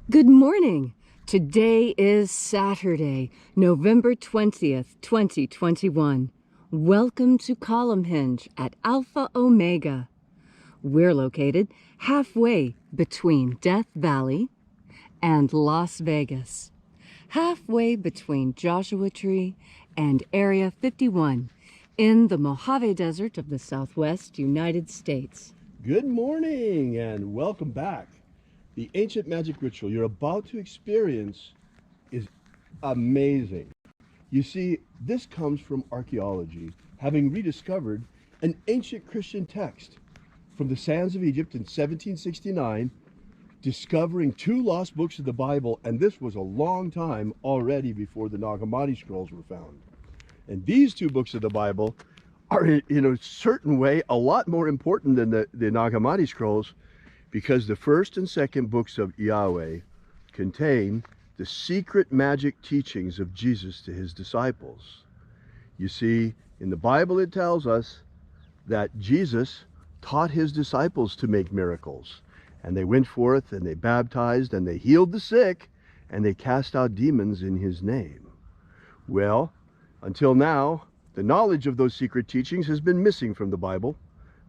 Good morning. Today is Saturday, November 20th, 2021. Welcome to Column Hinge at Alpha Omega. We're located halfway between Death Valley and Las Vegas, halfway between Joshua Tree and Area 51 in the Mojave Desert of the Southwest United States. Good morning and welcome back. The ancient magic ritual you're about to experience is amazing. You see, this comes from archaeology, having rediscovered an ancient Christian text from the sands of Egypt in 1769, discovering 2 lost books of the Bible, and this was a long time already before the Nag Hammadi scrolls were found. And these 2 books of the Bible are, in a certain way, a lot more important than the Nag Hammadi scrolls, because the first and second books of IAOE contain the secret magic teachings of Jesus to his disciples. You see, in the Bible it tells us that Jesus taught his disciples to make miracles, and they went forth and they baptized and they healed the sick and they cast out demons in his name. Well, until now, the knowledge of those secret teachings has been missing from the Bible.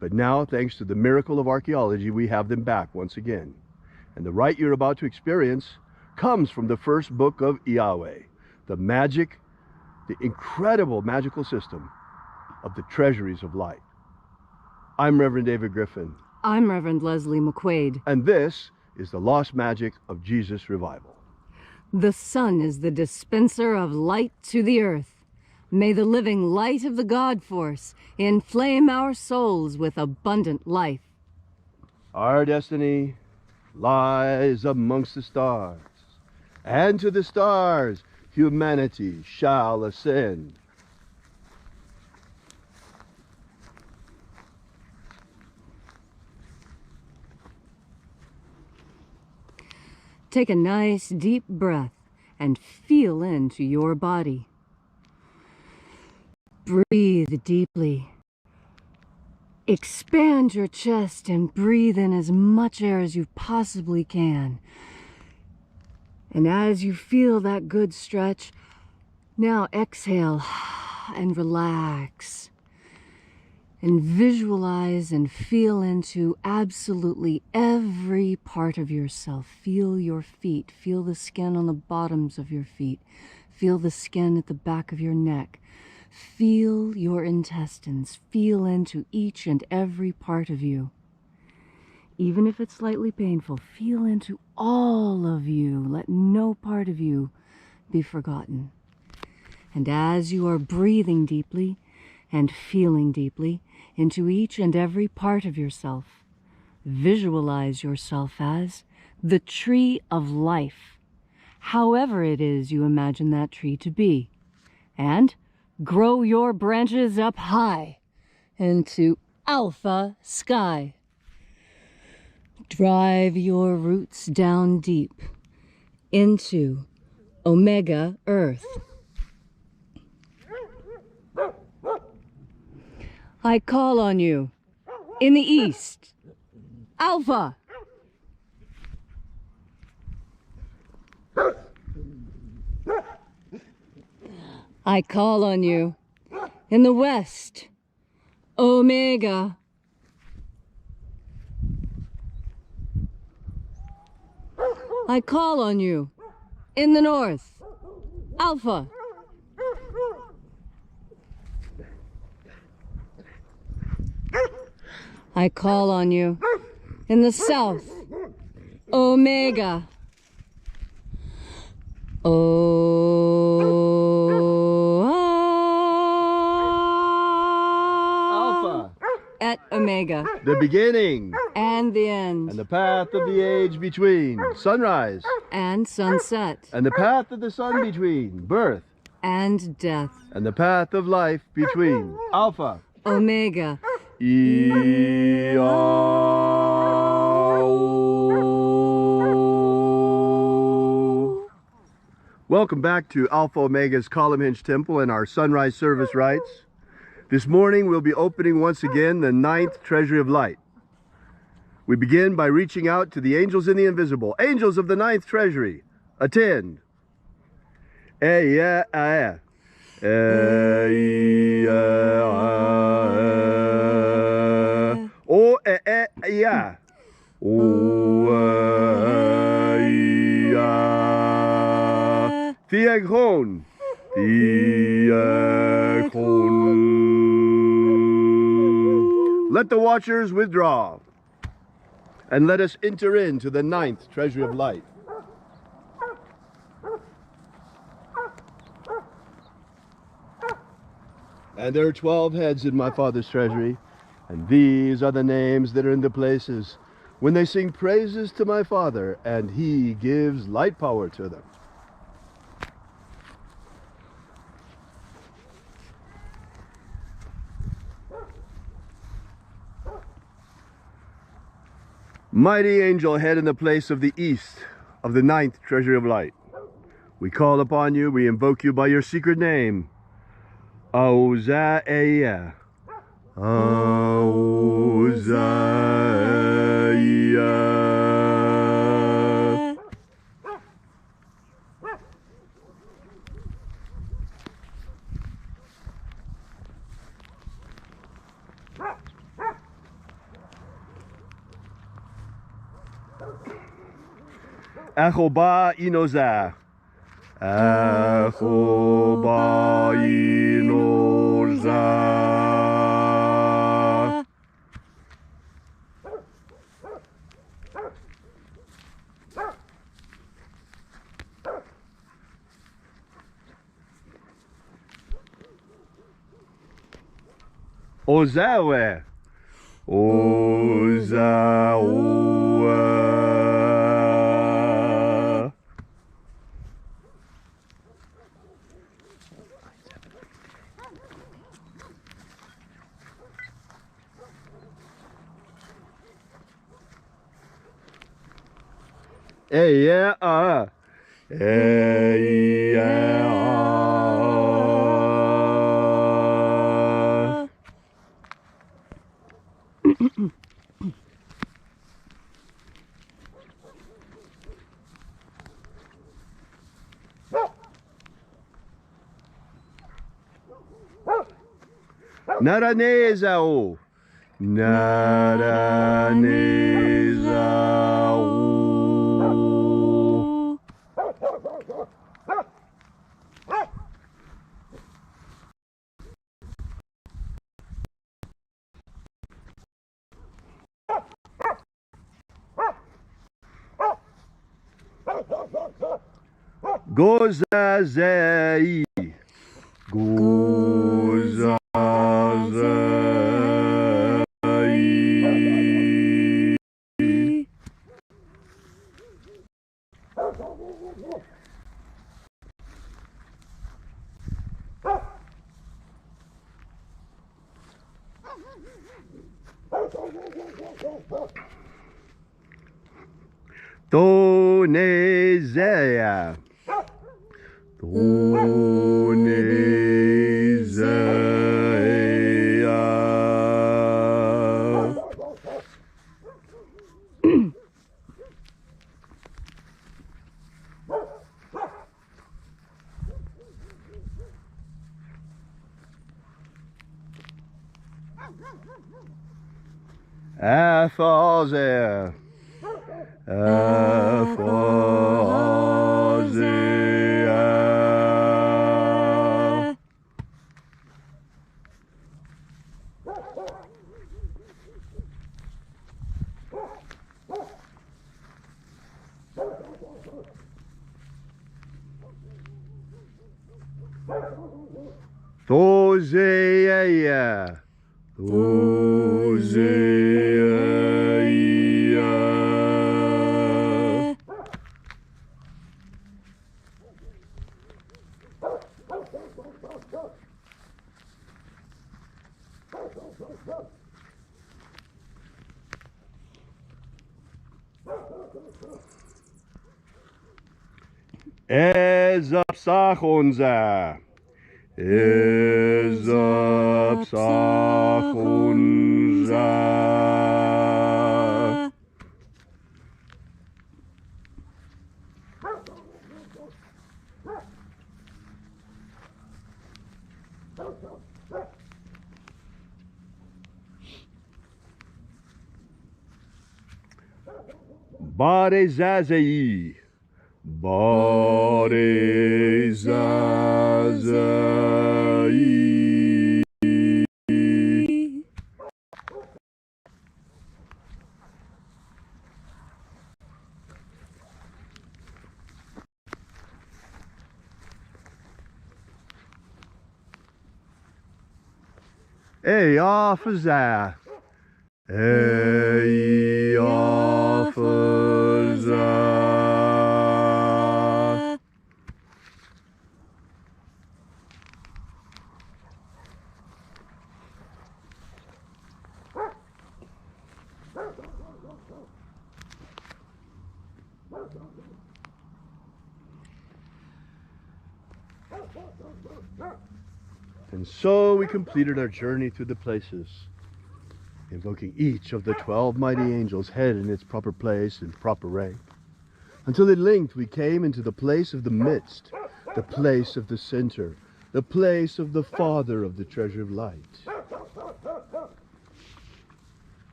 But now, thanks to the miracle of archaeology, we have them back once again. And the rite you're about to experience comes from the first book of IAOE, the incredible magical system of the treasuries of light. I'm Reverend David Griffin. I'm Reverend Leslie McQuade. And this is the lost magic of Jesus revival. The sun is the dispenser of light to the earth. May the living light of the God Force inflame our souls with abundant life. Our destiny lies amongst the stars, and to the stars humanity shall ascend. Take a nice deep breath and feel into your body. Breathe deeply. Expand your chest and breathe in as much air as you possibly can. And as you feel that good stretch, now exhale and relax. And visualize and feel into absolutely every part of yourself. Feel your feet. Feel the skin on the bottoms of your feet. Feel the skin at the back of your neck. Feel your intestines. Feel into each and every part of you. Even if it's slightly painful, feel into all of you. Let no part of you be forgotten. And as you are breathing deeply and feeling deeply into each and every part of yourself, visualize yourself as the tree of life, however it is you imagine that tree to be. And grow your branches up high into alpha sky. Drive your roots down deep into omega earth. I call on you in the east, alpha. I call on you in the west, omega. I call on you in the north, alpha. I call on you in the south, omega. Alpha. Et omega. The beginning. And the end. And the path of the age between. Sunrise. And sunset. And the path of the sun between. Birth. And death. And the path of life between. Alpha. Omega. IAOE. Welcome back to Alpha Omega's Column Hinge Temple and our sunrise service rites. This morning we'll be opening once again the 9th Treasury of Light. We begin by reaching out to the angels in the invisible. Angels of the ninth treasury, attend. O ya. Theagron. Let the watchers withdraw, and let us enter into the ninth treasury of light. And there are 12 heads in my Father's treasury, and these are the names that are in the places when they sing praises to my Father, and he gives light power to them. Mighty angel head in the place of the east of the ninth treasury of light, we call upon you, we invoke you by your secret name. Auzaia. Auzaia. Achoba inoza. Achoba inoza. Ozawe. Ozawe. Hey, yeah, hey, yeah, Naranezao. Naranezao. Gozazei. Gozazei. Tonezea. Tonezea. Aphazia. Aphazia. Thosea. Thosea. Ezapsachonza. Ezapsachonza. Bade Zazai. Bade Zazai. Ey Afza. Ey Afza. And so we completed our journey through the places, invoking each of the 12 mighty angels, head in its proper place and proper rank, until at length we came into the place of the midst, the place of the center, the place of the Father of the treasure of light.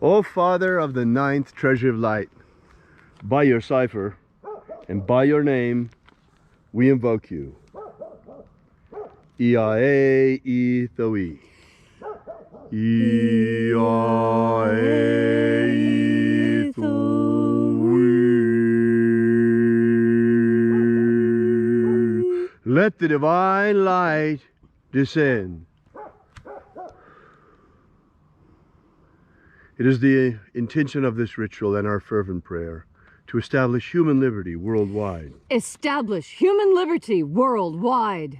O Father of the ninth treasure of light, by your cipher and by your name we invoke you. IAOE I. IAOE I. Let the divine light descend. It is the intention of this ritual and our fervent prayer to establish human liberty worldwide. Establish human liberty worldwide.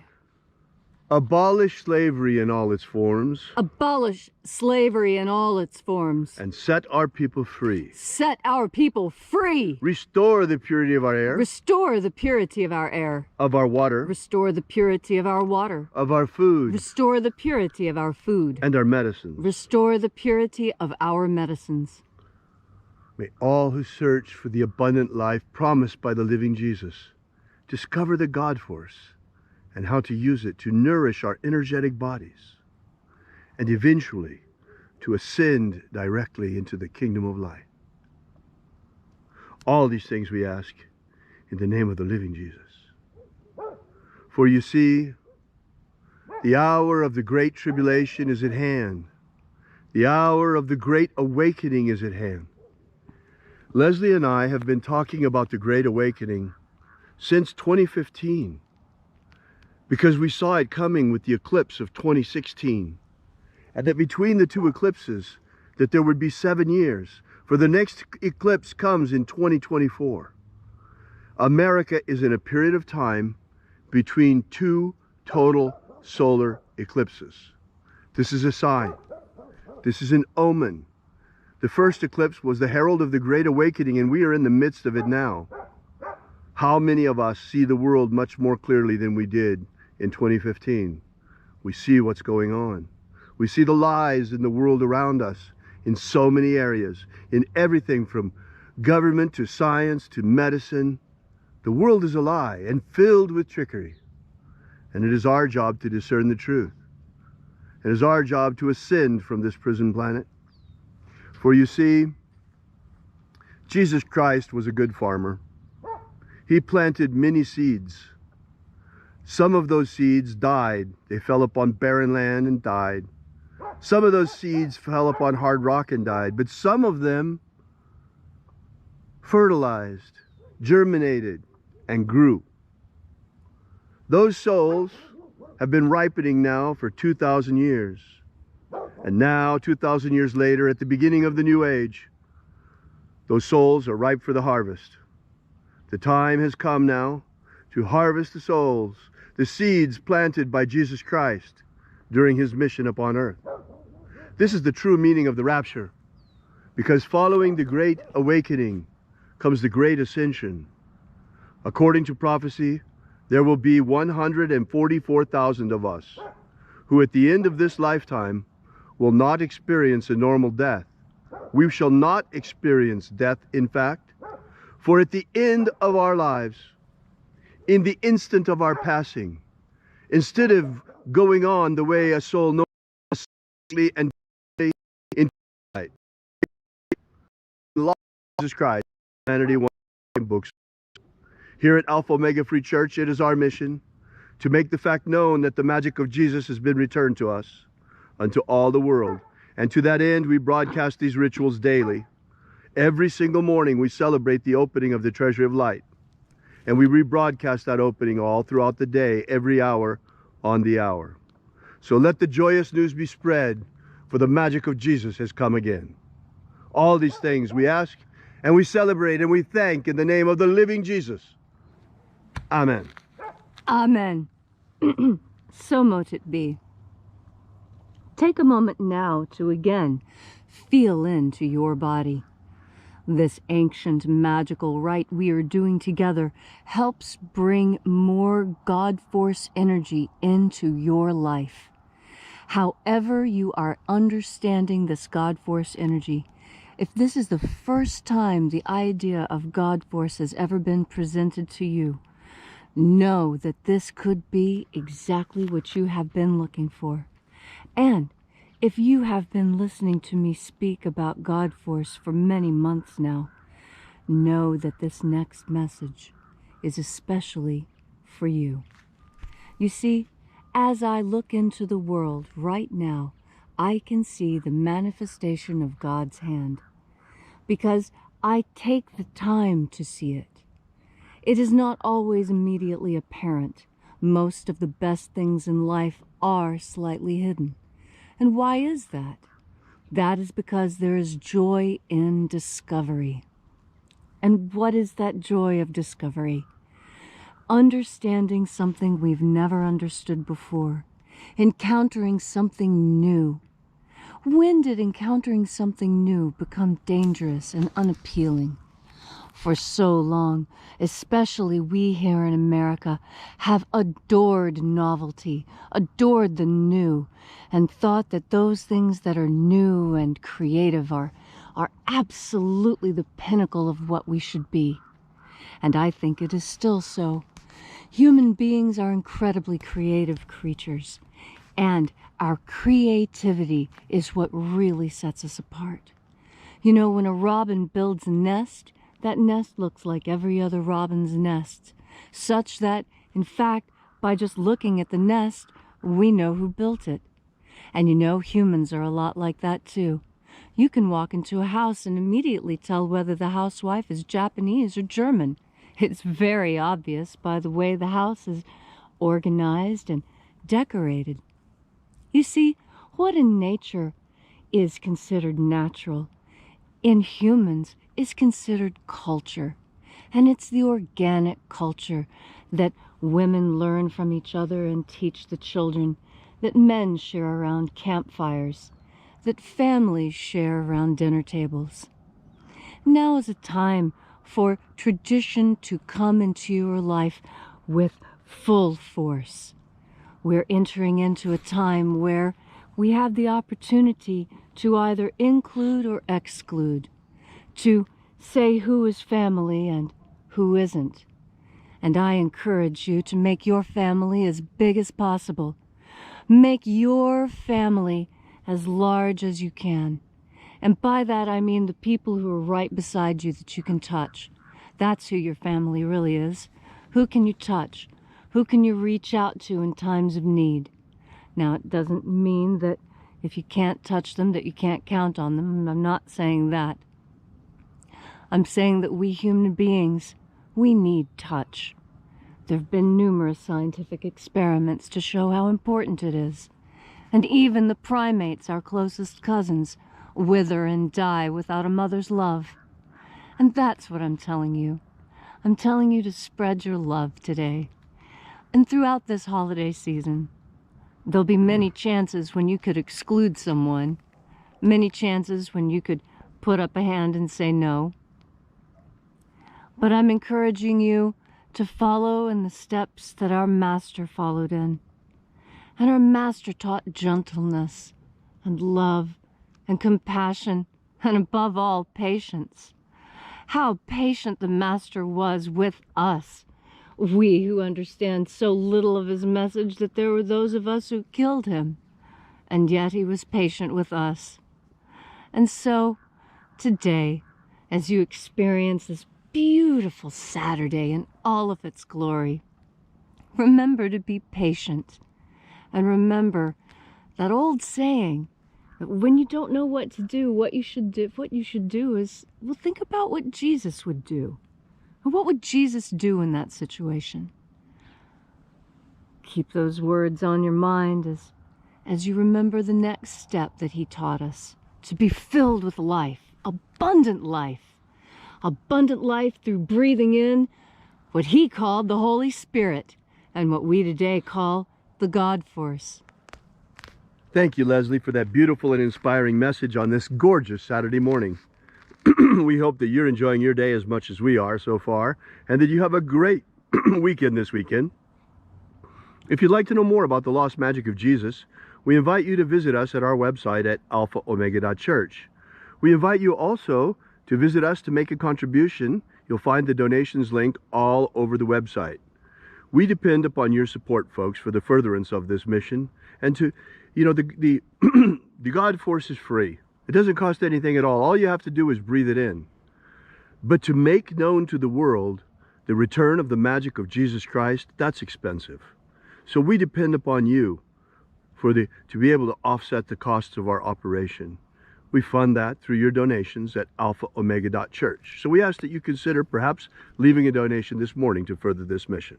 Abolish slavery in all its forms. Abolish slavery in all its forms. And set our people free. Set our people free. Restore the purity of our air. Restore the purity of our air. Of our water. Restore the purity of our water. Of our food. Restore the purity of our food. And our medicines. Restore the purity of our medicines. May all who search for the abundant life promised by the living Jesus discover the God force and how to use it to nourish our energetic bodies, and eventually to ascend directly into the kingdom of light. All these things we ask in the name of the living Jesus. For you see, the hour of the great tribulation is at hand. The hour of the great awakening is at hand. Leslie and I have been talking about the Great Awakening since 2015. Because we saw it coming with the eclipse of 2016, and that between the two eclipses that there would be 7 years, for the next eclipse comes in 2024. America is in a period of time between two total solar eclipses. This is a sign. This is an omen. The first eclipse was the herald of the Great Awakening, and we are in the midst of it now. How many of us see the world much more clearly than we did in 2015? We see what's going on. We see the lies in the world around us in so many areas, in everything from government to science to medicine. The world is a lie and filled with trickery. And it is our job to discern the truth. It is our job to ascend from this prison planet. For you see, Jesus Christ was a good farmer. He planted many seeds. Some of those seeds died. They fell upon barren land and died. Some of those seeds fell upon hard rock and died. But some of them fertilized, germinated, and grew. Those souls have been ripening now for 2,000 years. And now, 2,000 years later, at the beginning of the new age, those souls are ripe for the harvest. The time has come now to harvest the souls, the seeds planted by Jesus Christ during his mission upon earth. This is the true meaning of the rapture, because following the Great Awakening comes the Great Ascension. According to prophecy, there will be 144,000 of us who at the end of this lifetime will not experience a normal death. We shall not experience death, in fact, for at the end of our lives, in the instant of our passing, instead of going on the way a soul knows and into light, the law of Jesus Christ, humanity one books. Here at Alpha Omega Free Church, it is our mission to make the fact known that the magic of Jesus has been returned to us, unto all the world. And to that end, we broadcast these rituals daily. Every single morning, we celebrate the opening of the Treasury of Light. And we rebroadcast that opening all throughout the day, every hour on the hour. So let the joyous news be spread, for the magic of Jesus has come again. All these things we ask, and we celebrate, and we thank in the name of the living Jesus. Amen. Amen. So mote it be. Take a moment now to again feel into your body. This ancient magical rite we are doing together helps bring more God force energy into your life. However you are understanding this God force energy, if this is the first time the idea of God force has ever been presented to you, know that this could be exactly what you have been looking for. And if you have been listening to me speak about God force for many months now, know that this next message is especially for you. You see, as I look into the world right now, I can see the manifestation of God's hand, because I take the time to see it. It is not always immediately apparent. Most of the best things in life are slightly hidden. And why is that? That is because there is joy in discovery. And what is that joy of discovery? Understanding something we've never understood before. Encountering something new. When did encountering something new become dangerous and unappealing? For so long, especially we here in America, have adored novelty, adored the new, and thought that those things that are new and creative are absolutely the pinnacle of what we should be. And I think it is still so. Human beings are incredibly creative creatures, and our creativity is what really sets us apart. You know, when a robin builds a nest, that nest looks like every other robin's nest, such that, in fact, by just looking at the nest, we know who built it. And you know, humans are a lot like that too. You can walk into a house and immediately tell whether the housewife is Japanese or German. It's very obvious by the way the house is organized and decorated. You see, what in nature is considered natural, in humans is considered culture. And it's the organic culture that women learn from each other and teach the children, that men share around campfires, that families share around dinner tables. Now is a time for tradition to come into your life with full force. We're entering into a time where we have the opportunity to either include or exclude, to say who is family and who isn't. And I encourage you to make your family as big as possible. Make your family as large as you can. And by that I mean the people who are right beside you that you can touch. That's who your family really is. Who can you touch? Who can you reach out to in times of need? Now, it doesn't mean that if you can't touch them, that you can't count on them. I'm not saying that. I'm saying that we human beings, we need touch. There have been numerous scientific experiments to show how important it is. And even the primates, our closest cousins, wither and die without a mother's love. And that's what I'm telling you. I'm telling you to spread your love today. And throughout this holiday season, there'll be many chances when you could exclude someone, many chances when you could put up a hand and say no. But I'm encouraging you to follow in the steps that our Master followed in. And our Master taught gentleness and love and compassion, and above all, patience. How patient the Master was with us. We who understand so little of his message that there were those of us who killed him, and yet he was patient with us. And so, today, as you experience this beautiful Saturday in all of its glory, remember to be patient. And remember that old saying that when you don't know what to do, what you should do is, well, think about what Jesus would do. And what would Jesus do in that situation? Keep those words on your mind as you remember the next step that he taught us, to be filled with life, abundant life. Abundant life through breathing in what he called the Holy Spirit, and what we today call the God Force. Thank you, Leslie, for that beautiful and inspiring message on this gorgeous Saturday morning. We hope that you're enjoying your day as much as we are so far, and that you have a great weekend this weekend. If you'd like to know more about the lost magic of Jesus, we invite you to visit us at our website at alphaomega.church. We invite you also to visit us to make a contribution. You'll find the donations link all over the website. We depend upon your support, folks, for the furtherance of this mission. And to, the God Force is free. It doesn't cost anything at all. All you have to do is breathe it in. But to make known to the world the return of the magic of Jesus Christ, that's expensive. So we depend upon you to be able to offset the costs of our operation. We fund that through your donations at alphaomega.church. So we ask that you consider perhaps leaving a donation this morning to further this mission.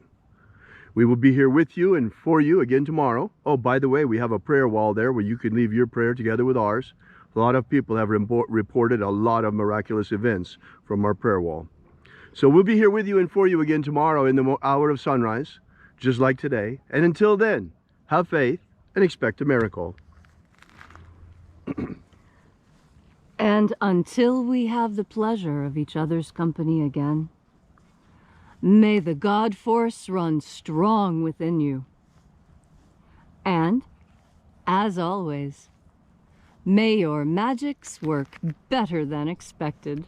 We will be here with you and for you again tomorrow. Oh, by the way, we have a prayer wall there where you can leave your prayer together with ours. A lot of people have reported a lot of miraculous events from our prayer wall. So we'll be here with you and for you again tomorrow in the hour of sunrise, just like today. And until then, have faith and expect a miracle. And until we have the pleasure of each other's company again, may the God Force run strong within you. And, as always, may your magics work better than expected.